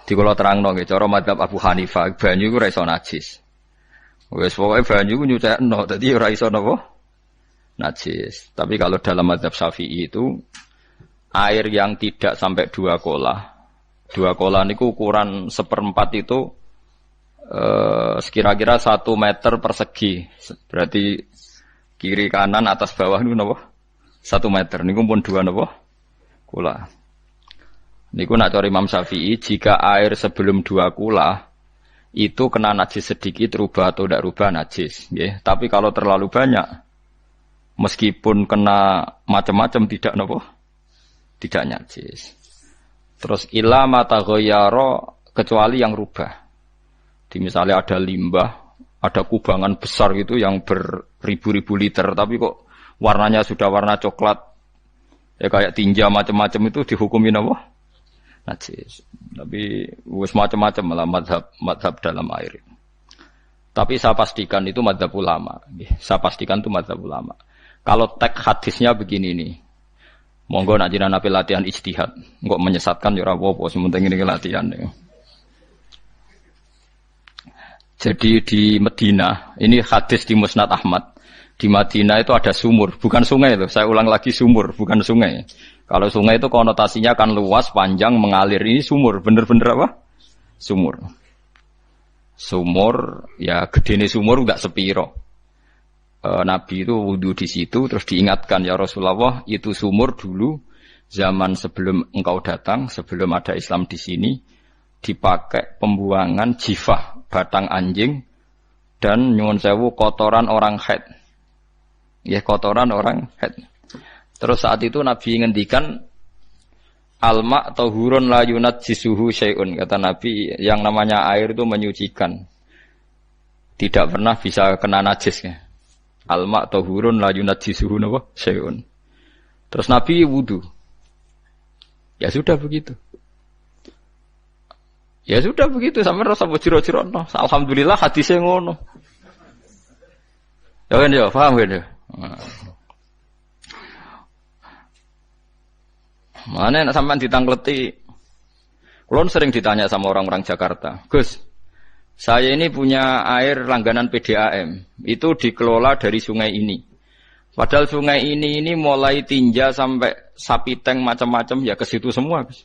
Di kula terangno nggih cara madzhab Abu Hanifah banyu iku ora iso najis. Wis pokoke banyu ku nyucekno dadi ora iso napa? Najis. Tapi kalau dalam madzhab Syafi'i itu air yang tidak sampai 2 kolah. 2 kolah niku ukuran 1/4 itu sekira-kira 1 meter persegi. Berarti kiri kanan atas bawah niku napa? 1 meter. Niku pun 2 napa? Kolah. Niku nak cari Imam Syafi'i, jika air sebelum 2 kula itu kena najis sedikit, rubah atau tidak rubah najis. Ya. Tapi kalau terlalu banyak, meskipun kena macam-macam tidak nopo, tidak najis. Terus ila mata ghayyara kecuali yang rubah. Di misalnya ada limbah, ada kubangan besar gitu yang beribu-ribu liter, tapi kok warnanya sudah warna coklat, ya kayak tinja macam-macam itu dihukumi nopo? Najis. Tapi wis macam-macam malah madhab dalam air. Tapi saya pastikan itu madhab ulama. Saya pastikan itu madhab ulama. Kalau teks hadisnya begini nih, monggo nak jiran api latihan ijtihad, nggak menyesatkan ya apa-apa, sementing ini latihan. Ya. Jadi di Medina, ini hadis di Musnad Ahmad. Di Madinah itu ada sumur, bukan sungai loh. Saya ulang lagi sumur, bukan sungai. Kalau sungai itu konotasinya kan luas, panjang, mengalir. Ini sumur, bener-bener apa? Sumur. Sumur, ya gedene sumur enggak sepiro. Nabi itu wudu di situ, terus diingatkan, ya Rasulullah, itu sumur dulu, zaman sebelum engkau datang, sebelum ada Islam di sini, dipakai pembuangan jifah, batang anjing, dan nyuwun sewu kotoran orang haid. Ya, kotoran orang haid. Terus saat itu Nabi ngendikan alma tahurun la yunajjisuhu syai'un, kata Nabi, yang namanya air itu menyucikan, tidak pernah bisa kena najis ya. Alma tahurun la yunajjisuhu syai'un. Terus Nabi wudu. Ya sudah begitu. Ya sudah begitu sampai rasa bojiro-jiro no. Alhamdulillah hadisnya ngono. Ya kan ya, paham kan ya? Mana nak sampean ditangkleti. Kulon sering ditanya sama orang-orang Jakarta, Gus, saya ini punya air langganan PDAM, itu dikelola dari sungai ini. Padahal sungai ini mulai tinja sampai sapi tank macam-macam ya ke situ semua, Gus.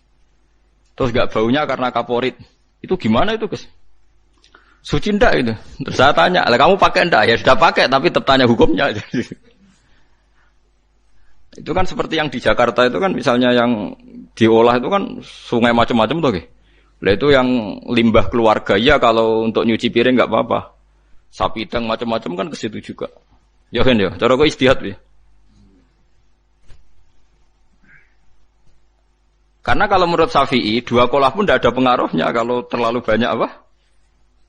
Terus gak baunya karena kaporit. Itu gimana itu, Gus? Suci ndak itu? Terus saya tanya, lah kamu pakai ndak? Ya sudah pakai, tapi tetap tanya hukumnya. Itu kan seperti yang di Jakarta itu kan misalnya yang diolah itu kan sungai macam-macam tuh, lah itu yang limbah keluarga ya kalau untuk nyuci piring nggak apa-apa. Sapi tank macam-macam kan ke situ juga. Ya kan ya, cara kok istihad ya. Karena kalau menurut Syafi'i 2 kolah pun tidak ada pengaruhnya kalau terlalu banyak apa?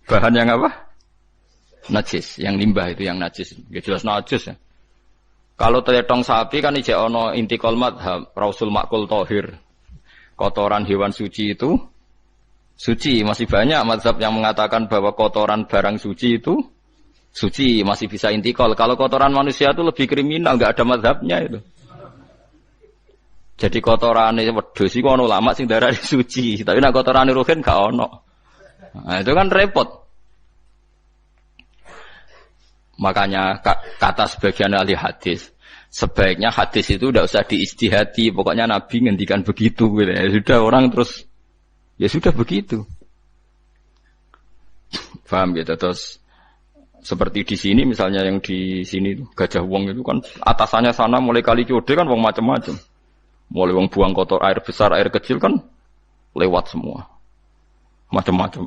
Bahan yang apa? Najis, yang limbah itu yang najis. Ya jelas najis ya. Kalau teletong sapi kan ijek ono intikal madhab, rausul makul tohir. Kotoran hewan suci itu suci. Masih banyak madhab yang mengatakan bahwa kotoran barang suci itu suci, masih bisa intikal. Kalau kotoran manusia itu lebih kriminal, nggak ada madhabnya itu. Jadi kotoran wedhus iku ono ulama sing darani suci, tapi nek kotoran ruhin gak ono. Nah, itu kan repot. Makanya kata sebagian ahli hadis, sebaiknya hadis itu tidak usah diistihati, pokoknya Nabi ngendikan begitu gitu. Ya sudah orang terus ya sudah begitu. Paham gitu. Terus seperti di sini misalnya yang di sini Gajah Wong itu kan atasannya sana mulai kali Code kan wong macam-macam. Mulai wong buang kotor air besar, air kecil kan lewat semua. Macam-macam.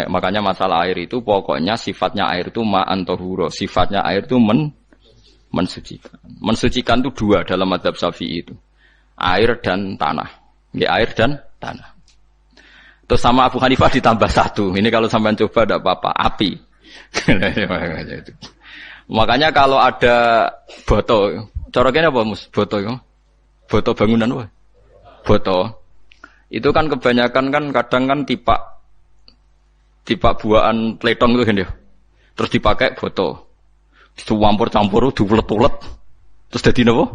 Makanya masalah air itu pokoknya sifatnya air itu ma'an tahura, sifatnya air itu mensucikan. Mensucikan itu 2 dalam mazhab Syafi'i itu. Air dan tanah. Ya, air dan tanah. Terus sama Abu Hanifah ditambah 1. Ini kalau sampean coba tidak apa-apa, api. Makanya kalau ada boto, cara kene apa Mus? Boto ya. Boto bangunan apa? Boto. Itu kan kebanyakan kan kadang kan tipak buahan pletong itu kan ya. Terus dipakai boto. Dicampur-campur, diulet-ulet. Terus dadi napa?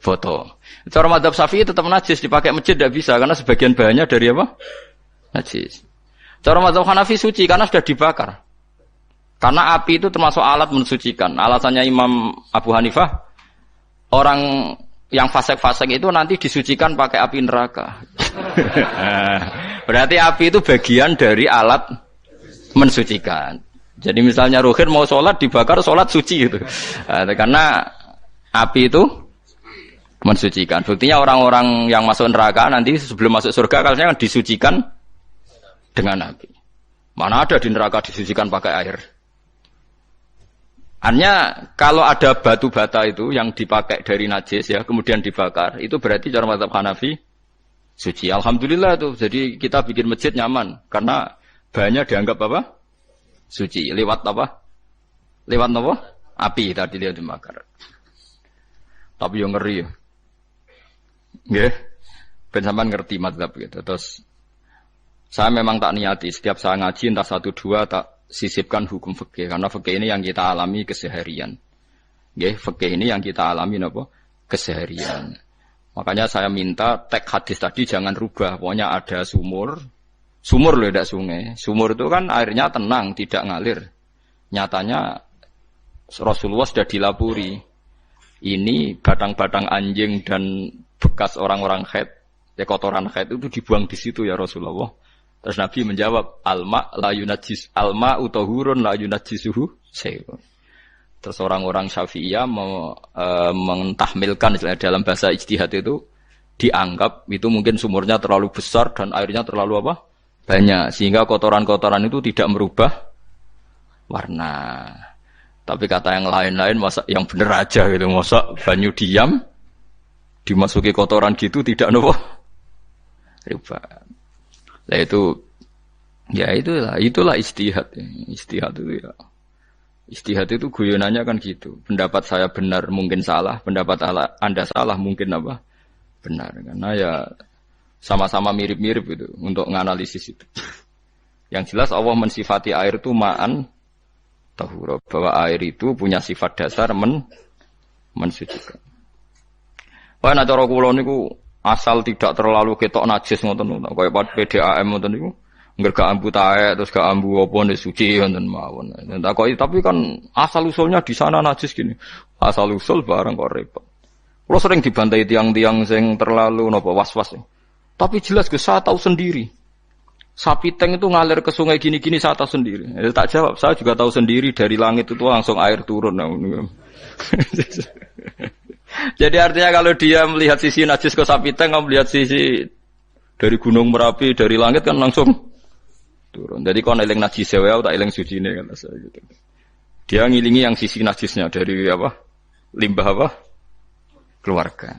foto. Cara madzhab Syafi'i tetap najis, dipakai masjid tidak bisa karena sebagian bahannya dari apa? Najis. Cara madzhab Hanafi suci karena sudah dibakar. Karena api itu termasuk alat mensucikan. Alasannya Imam Abu Hanifah, orang yang fasik-fasik itu nanti disucikan pakai api neraka. Berarti api itu bagian dari alat mensucikan. Jadi misalnya Ruhin mau sholat dibakar, sholat suci gitu. Karena api itu mensucikan. Buktinya orang-orang yang masuk neraka nanti sebelum masuk surga kalau disucikan dengan api. Mana ada di neraka disucikan pakai air? Artinya kalau ada batu bata itu yang dipakai dari najis ya kemudian dibakar itu berarti cara mazhab Hanafi suci. Alhamdulillah tuh. Jadi kita bikin masjid nyaman karena bahannya dianggap apa? Suci. Lewat apa? Lewat apa? Api tadi dia dibakar. Tapi yang ngeri ya. Nggih. Ben sampean ngerti mazhab gitu. Terus saya memang tak niati setiap saya ngaji entah 1 2 tak sisipkan hukum fikih karena fikih ini yang kita alami keseharian. Nggih, fikih ini yang kita alami napa? Keseharian. Makanya saya minta teks hadis tadi jangan rubah. Pokoknya ada sumur loh, tidak sungai. Sumur itu kan airnya tenang, tidak ngalir. Nyatanya Rasulullah sudah dilapuri. Ini batang-batang anjing dan bekas orang-orang haid, ya kotoran haid itu dibuang di situ ya Rasulullah. Terus Nabi menjawab, alma la yunajjis, alma utahurun la yunajjisuhu syai'un. Terus orang-orang Syafi'iyah mentahmilkan dalam bahasa ijtihad itu dianggap itu mungkin sumurnya terlalu besar dan airnya terlalu apa? Banyak sehingga kotoran-kotoran itu tidak merubah warna. Tapi kata yang lain-lain masa yang bener aja gitu, masa banyu diam dimasuki kotoran gitu tidak nopo rubah. Lah itu ya itulah ijtihad. Ijtihad itu ya. Ijtihad itu guyonannya kan gitu. Pendapat saya benar mungkin salah, pendapat Anda salah mungkin apa? Benar. Karena ya sama-sama mirip-mirip itu untuk menganalisis itu. Yang jelas Allah mensifati air itu ma'an tahura, bahwa air itu punya sifat dasar mensucikan. Wah nek cara kula niku asal tidak terlalu ketok najis ngoten niku. Kaya PDAM ngoten niku. Engger gak ambu taek terus gak ambu apa nek suci ngoten mawon. Tapi kan asal usulnya di sana najis gini. Asal usul barang kok repot. Kula sering dibantai tiang-tiang sing terlalu napa was-was. Tapi jelas saya tahu sendiri. Sapi teng itu ngalir ke sungai gini-gini saya tahu sendiri. Tak jawab, saya juga tahu sendiri dari langit itu langsung air turun. Jadi artinya kalau dia melihat sisi najis ke sapi teng, kamu melihat sisi dari gunung Merapi, dari langit kan langsung turun. Jadi kalau eling najis saya tak eling suci ini kan saya gitu. Dia ngilingi yang sisi najisnya dari apa? Limbah apa? Keluarga.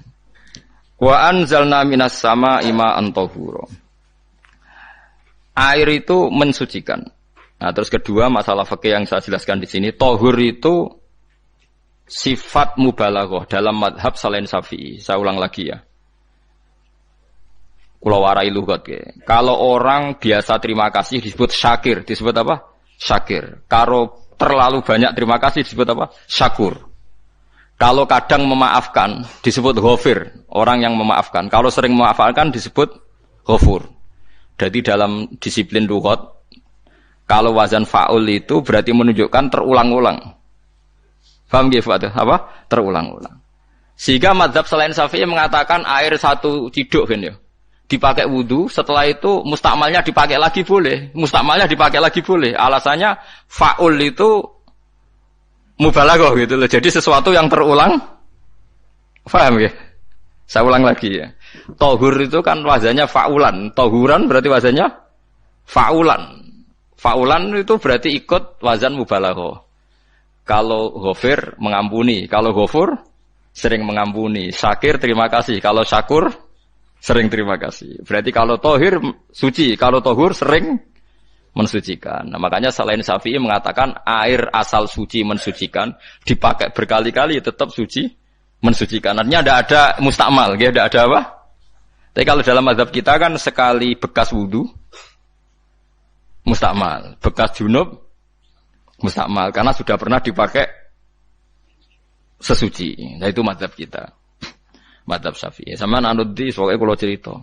Wa anzalna minas sama ma'an tahura. Air itu mensucikan. Nah, terus kedua masalah fikih yang saya jelaskan di sini, tahur itu sifat mubalaghah dalam madhab selain Syafi'i. Saya ulang lagi ya. Kula warai lughat ya. Kalau orang biasa terima kasih disebut syakir, disebut apa? Syakir. Kalau terlalu banyak terima kasih disebut apa? Syakur. Kalau kadang memaafkan disebut ghafir, orang yang memaafkan. Kalau sering memaafkan disebut ghafur. Jadi dalam disiplin lughat, kalau wazan fa'ul itu berarti menunjukkan terulang-ulang. Paham nggih Pak? Apa? Terulang-ulang. Sehingga mazhab selain Syafi'i mengatakan air satu ciduk kan ya. Dipakai wudu, setelah itu mustakmalnya dipakai lagi boleh. Mustakmalnya dipakai lagi boleh. Alasannya fa'ul itu mubalaghah gitu loh. Jadi sesuatu yang terulang. Paham ya? Saya ulang lagi ya. Tahur itu kan wazannya fa'ulan. Tahuran berarti wazannya fa'ulan. Fa'ulan itu berarti ikut wazan mubalaghah. Kalau ghafir mengampuni, kalau ghafur sering mengampuni. Syakir terima kasih, kalau syakur sering terima kasih. Berarti kalau tahir suci, kalau tahur sering mensucikan. Nah, makanya selain Syafi'i mengatakan air asal suci mensucikan, dipakai berkali-kali tetap suci mensucikan. Artinya tidak ada mustakmal, ya, tidak ada apa? Tapi kalau dalam mazhab kita kan sekali bekas wudu mustakmal, bekas junub mustakmal karena sudah pernah dipakai sesuci. Nah itu mazhab kita. Madzhab Syafi'i. Sampeyan anut di pokoke kula cerita.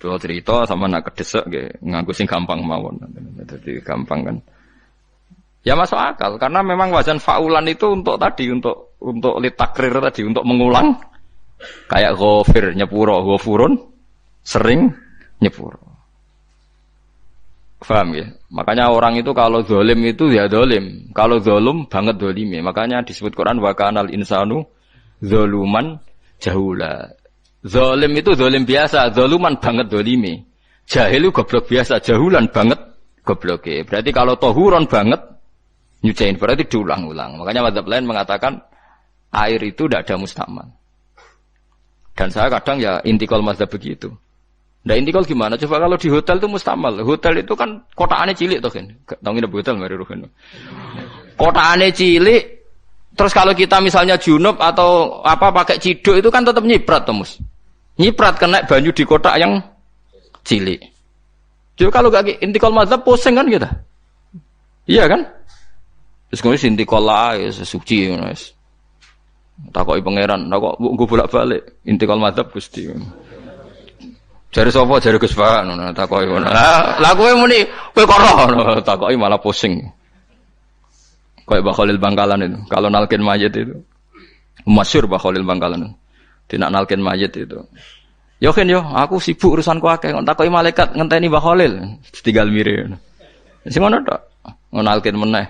Kula cerita sama nak kedesek nggih nganggo sing gampang mawon. Dadi gampang kan. Ya masuk akal karena memang wazan faulan itu untuk tadi untuk litakrir tadi untuk mengulang kayak ghafir nyepuro ghafurun sering nyepuro. Paham ya? Makanya orang itu kalau zalim itu ya zalim, kalau zalum banget zalime. Makanya disebut Quran wa kanal insanu zaluman jahula. Zalim itu zalim biasa, zaluman banget zalime. Jahil itu goblok biasa, jahulan banget gobloke. Berarti kalau tohuron banget nyuciin berarti diulang-ulang. Makanya mazhab lain mengatakan air itu tidak ada mustamal. Dan saya kadang ya intikal mazhab begitu. Nah intikal gimana? Coba kalau di hotel itu mustamal. Hotel itu kan kotaannya cilik tuh kan. Tahu nggak hotel mari ruhen. Kotaannya cilik. Terus kalau kita misalnya junub atau apa pakai ciduk itu kan tetap nyiprat Tomus. Nyiprat kena banyu di kotak yang cilik. Jadi kalau gak intikal mazhab pusing kan kita. Iya kan? Terus kemudian intikal lah ya suci guys. Takoki pangeran, kok gue bolak-balik intikal mazhab Gusti. Jare sapa jare Gus Pak ngono takoki ngono. Lah kowe muni kowe kok ora takoki malah pusing. Kayak Mbah Khalil Bangkalan itu. Kalau nalkin mayit itu masyhur Mbah Khalil Bangkalan. Tidak nalkin mayit itu. Yo kan yo, aku sibuk urusanku akeh. Kok takoki malaikat ngenteni Mbah Khalil tinggal mire. Sing ngono tok. Nalkin meneh.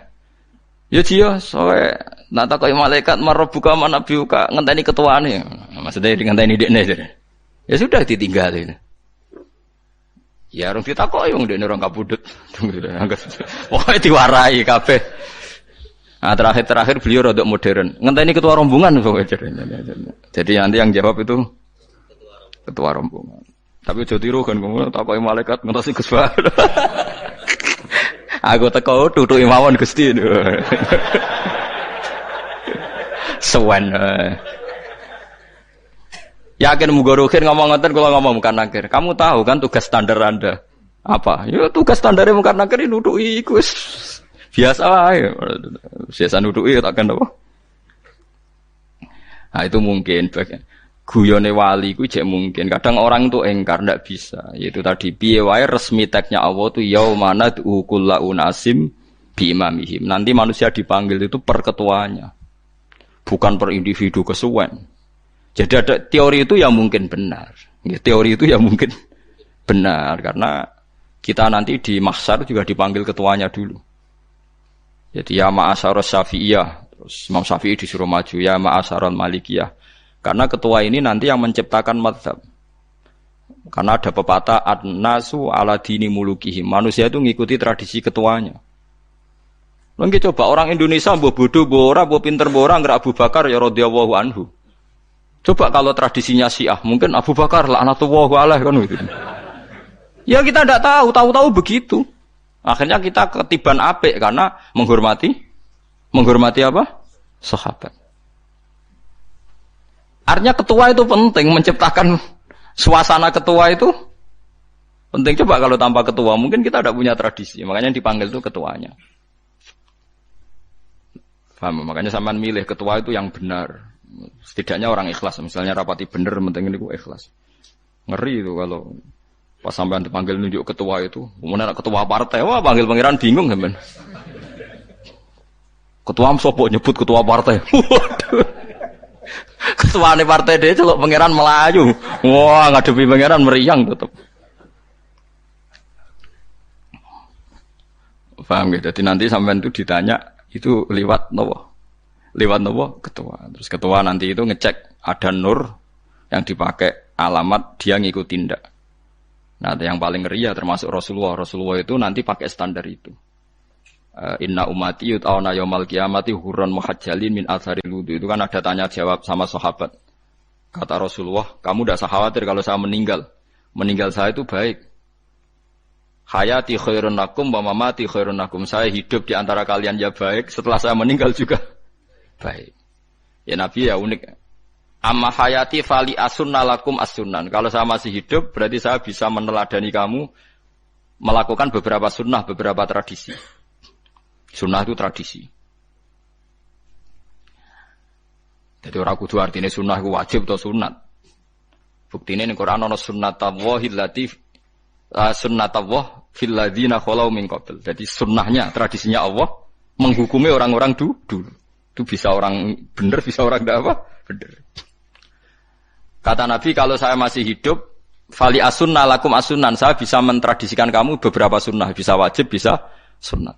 Ya dia soalnya nak takoki malaikat marbuka manabiuka ngenteni ketuane. Maksudnya ngenteni dekne. Ya sudah ditinggalin. Ya orang ditakoki wong dekne orang kabudut. Pokoke diwarai kabeh. Nah, terakhir beliau rodok modern. Ngenteni ketua rombongan pokoknya. Jadi nanti yang jawab itu ketua rombongan. Tapi aja tiru kan kamu takoki malaikat ngentosi Gus Pak. Aku teko tutuki mawon Gusti. Sewen. Yakin mugorokin ngomong ngoten kula ngomong bukan nakir. Kamu tahu kan tugas standar Anda apa? Ya tugas standarnya bukan nakir nutuki iku wis biasa ae. Biasa nutuki tak kan apa? Nah itu mungkin guyone wali ku jek mungkin. Kadang orang itu engkar ndak bisa. Yaitu tadi piye wae resmi teksnya Allah tu yaumana kullu unasim bi imamihim. Nanti manusia dipanggil itu per ketuanya. Bukan per individu kesuwen. Jadi ada teori itu yang mungkin benar. Ya, teori itu yang mungkin benar karena kita nanti di mahsyar juga dipanggil ketuanya dulu. Jadi ya ma'asyarus Syafi'iyah, terus Imam Syafi'i disuruh maju ya ma'asyarul Malikiyah. Karena ketua ini nanti yang menciptakan mazhab. Karena ada pepatah an-nasu ala dini mulukihim. Manusia itu ngikuti tradisi ketuanya. Lagi coba orang Indonesia mbok bodoh mbok ora mbok pinter mbok ora ngger Abu Bakar ya radhiyallahu anhu. Coba kalau tradisinya Syiah, mungkin Abu Bakar laknatullah alaih kan gitu. Ya kita tidak tahu begitu. Akhirnya kita ketiban apik karena menghormati apa? Sahabat. Artinya ketua itu penting, menciptakan suasana ketua itu penting. Coba kalau tanpa ketua, mungkin kita tidak punya tradisi. Makanya dipanggil itu ketuanya. Paham? Makanya sampean milih ketua itu yang benar. Setidaknya orang ikhlas, misalnya rapati bener, penting ini ikhlas. Ngeri itu kalau pas sampean dipanggil nunjuk ketua itu, kemudian ketua partai, wah panggil pangeran bingung kan? Ketua sopo nyebut ketua partai, waduh, ketuaane partai dia celok pangeran Melayu, wah ngadepi pangeran meriang tetep. Paham gitu? Jadi nanti sampean itu ditanya itu lewat nopo? Lewat nopo ketua. Terus ketua nanti itu ngecek ada nur yang dipakai alamat dia ngikuti tindak. Nah, yang paling ngeri ya termasuk Rasulullah. Rasulullah itu nanti pakai standar itu. Inna ummati yut'auna yaumal qiyamati hurran muhajjalin min atharil wudu. Itu kan ada tanya jawab sama sahabat. Kata Rasulullah, kamu tidak usah khawatir kalau saya meninggal. Meninggal saya itu baik. Hayati khairun lakum wa mamati khairun lakum. Saya hidup di antara kalian ya baik, setelah saya meninggal juga baik. Ya Nabi ya unik. Amma hayati fali asunna lakum as-sunan. Kalau saya masih hidup, berarti saya bisa meneladani kamu melakukan beberapa sunnah, beberapa tradisi. Sunnah itu tradisi. Jadi ora kudu artine sunnah iku wajib atau sunat. Buktine ning Quran ana sunnatullah allati sunnatullah fil ladzina khalau min qabl. Jadi sunnahnya, tradisinya Allah menghukumi orang-orang dulu. Itu bisa orang benar, bisa orang tidak apa? Benar. Kata Nabi, kalau saya masih hidup, fali as-sunnah lakum as-sunnan, saya bisa mentradisikan kamu beberapa sunnah, bisa wajib, bisa sunnat.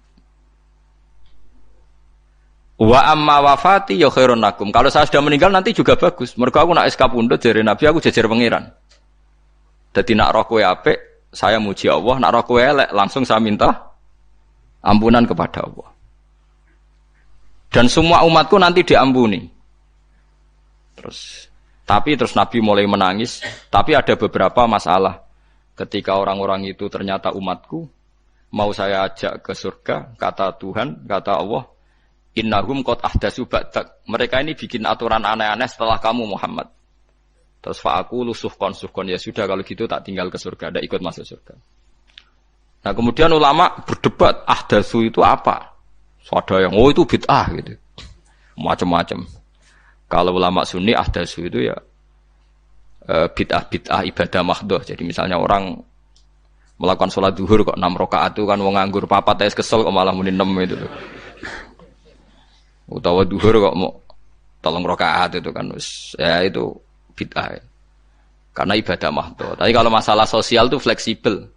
Wa amma wafati ya khairun lakum. Kalau saya sudah meninggal nanti juga bagus. Mergo aku nak SK pundhut jare Nabi aku jejer pangeran. Dadi nak roh kowe apik, saya muji Allah, nak roh kowe elek langsung saya minta ampunan kepada Allah. Dan semua umatku nanti diampuni. Terus Nabi mulai menangis, tapi ada beberapa masalah. Ketika orang-orang itu ternyata umatku, mau saya ajak ke surga, kata Tuhan, kata Allah, innahum qad ahdatsu ba'dak. Mereka ini bikin aturan aneh-aneh setelah kamu Muhammad. Terus fa'aqulu suhqan ya sudah kalau gitu tak tinggal ke surga, tidak ikut masuk surga. Nah, kemudian ulama berdebat ahdatsu itu apa? So, ada yang itu bid'ah gitu. Macam-macam. Kalau ulama sunni ahdatsu itu ya bid'ah ibadah mahdhah. Jadi misalnya orang melakukan sholat zuhur kok 6 rakaat itu kan wong nganggur papat ae kesel kok malah muni 6 itu. Utawa duhur kok mau 3 rakaat itu kan ya itu bid'ah. Karena ibadah mahdhah. Tapi kalau masalah sosial itu fleksibel.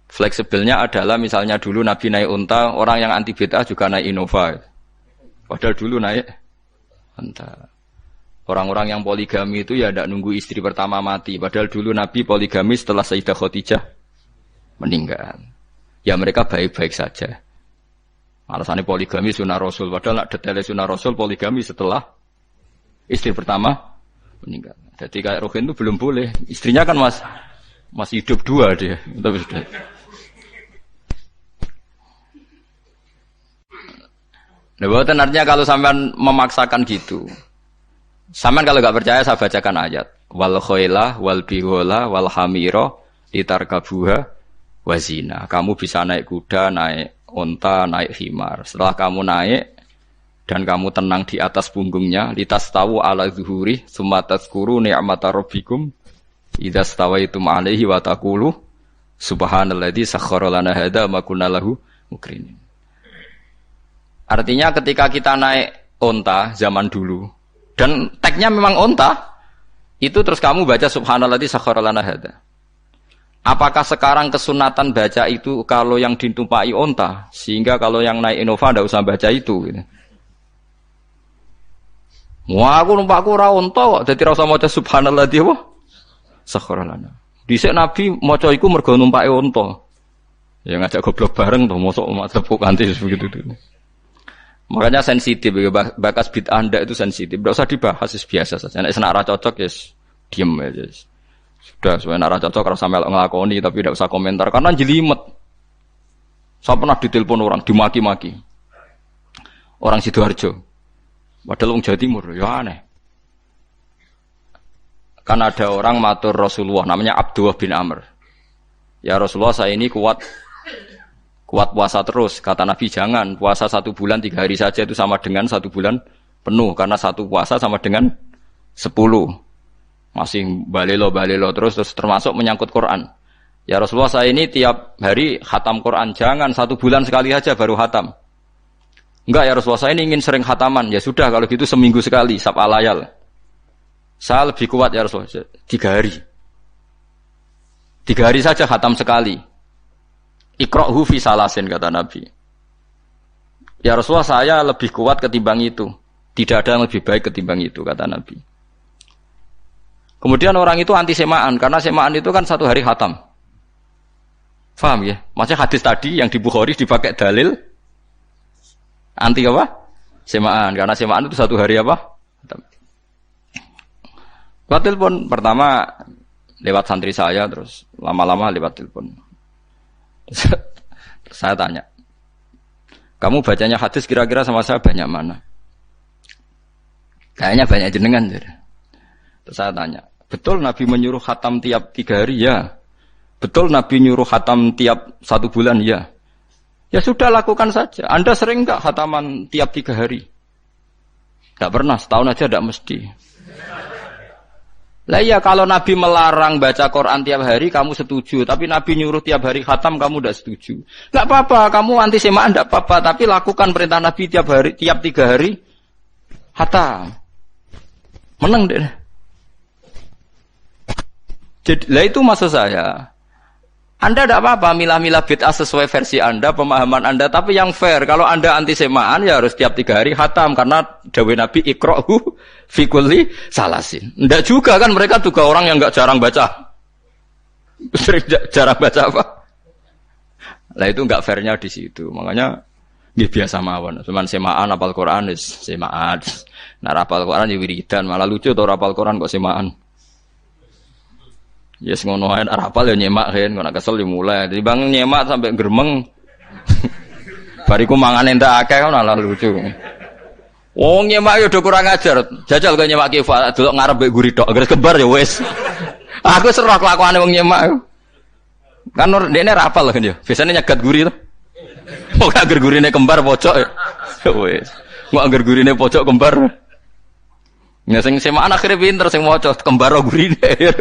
Fleksibelnya adalah misalnya dulu Nabi naik unta, orang yang anti bid'ah juga naik Innova. Padahal dulu naik unta. Orang-orang yang poligami itu ya tidak nunggu istri pertama mati. Padahal dulu Nabi poligami setelah Sayyidah Khadijah meninggal. Ya mereka baik-baik saja. Alasannya poligami sunnah Rasul. Padahal nak detailnya sunnah Rasul poligami setelah istri pertama meninggal. Jadi kayak Rohin itu belum boleh. Istrinya kan masih hidup 2 dia. Tapi sudah. Nah, bukan artinya kalau sampean memaksakan gitu. Sampean kalau enggak percaya saya bacakan ayat. Wal khailah wal bighola wal hamira litarkabuha wazina. Kamu bisa naik kuda, naik unta, naik himar. Setelah kamu naik dan kamu tenang di atas punggungnya, litastawu ala zuhuri, summa tazkuru ni'mata rabbikum idza stawaitum alaihi wa taqulu subhanalladzi sakhkhara lana hadza ma kunna lahu mukrinin. Artinya ketika kita naik unta zaman dulu dan tagnya memang unta, itu terus kamu baca subhanalladzi sakhkhara lana hadza. Apakah sekarang kesunatan baca itu kalau yang ditumpai unta, sehingga kalau yang naik Innova tidak usah baca itu? Gitu. Wah, aku numpakku ora unta kok, dadi ora usah maca subhanalladzi wa sakhkhara lana. Dhisik Nabi maca iku mergo numpake unta. Ya ngajak goblok bareng to, mosok tepuk kanthi begitu tuh. Makanya sensitif, bakas bid'ah Anda itu sensitif. Tidak usah dibahas, biasa saja. Nek senak ra cocok ya diem aja. Sudah, sebenarnya ra cocok kalau sampai ngelakoni tapi tidak usah komentar karena jelimet. Saya pernah ditelepon orang, dimaki-maki. Orang Sidoarjo. Padahal wong Jawa Timur, ya aneh. Kan ada orang matur Rasulullah namanya Abdullah bin Amr. Ya Rasulullah, saya ini kuat puasa terus. Kata Nabi, jangan puasa 1 bulan 3 hari saja itu sama dengan 1 bulan penuh. Karena 1 puasa sama dengan 10. Masih balelo terus termasuk menyangkut Quran. Ya Rasulullah, saya ini tiap hari khatam Quran. Jangan 1 bulan sekali saja baru khatam. Enggak ya Rasulullah, saya ini ingin sering khataman. Ya sudah kalau gitu seminggu sekali, sab'al layal. Saya lebih kuat ya Rasulullah, 3 hari. 3 hari saja khatam sekali. Iqra'hu fi salasin, kata Nabi. Ya Rasulullah, saya lebih kuat ketimbang itu. Tidak ada yang lebih baik ketimbang itu, kata Nabi. Kemudian orang itu anti semaan, karena semaan itu kan 1 hari khatam. Faham ya? Maksudnya hadis tadi yang di Bukhari dipakai dalil anti apa? Semaan, karena semaan itu 1 hari apa? Khatam. Lewat telepon pertama lewat santri saya, terus lama-lama lewat telepon. Terus saya tanya, kamu bacanya hadis kira-kira sama saya banyak mana? Kayaknya banyak jenengan. Terus saya tanya, betul Nabi menyuruh khatam tiap 3 hari? Ya. Betul Nabi nyuruh khatam tiap 1 bulan? Ya. Ya sudah, lakukan saja. Anda sering enggak khataman tiap 3 hari? Tidak pernah, setahun aja tidak mesti. Lah iya kalau Nabi melarang baca Quran tiap hari kamu setuju, tapi Nabi nyuruh tiap hari khatam kamu tidak setuju. Enggak apa-apa, kamu anti semaan enggak apa-apa, tapi lakukan perintah Nabi tiap 3 hari khatam. Menang deh. Jadi lah itu maksud saya. Anda tidak apa-apa milah-milah bid'ah sesuai versi Anda, pemahaman Anda, tapi yang fair. Kalau Anda anti semaan ya harus tiap 3 hari khatam karena dawuh Nabi iqra'hu fi kulli salasin. Enggak juga kan mereka juga orang yang enggak jarang baca. Jarang baca apa? Lah itu enggak fairnya di situ. Makanya nggih biasa mawon. Cuman semaan apal Quran wis semaan. Nah apal Quran ya wiridan, malah lucu to apal Quran kok semaan. Yes ngono ae apal ya nyemak kan, kok kesel ya mulai. Jadi bang nyemak sampai gremeng. Bariku mangan entek akeh malah lucu. Wong nyemak yo do kurang ajar. Jajal kok nyemak kifa delok ngarep mbek guri tok, gres kembar ya wis. Aku serah kelakuane wong nyemak. Kan dekne ra apal kan ya. Biasane nyegat guri to. Kok agar gurine kembar pojok ya. Wis. Kok agar gurine pojok kembar. Ya sing semaan akhire pinter sing maca kembar gurine.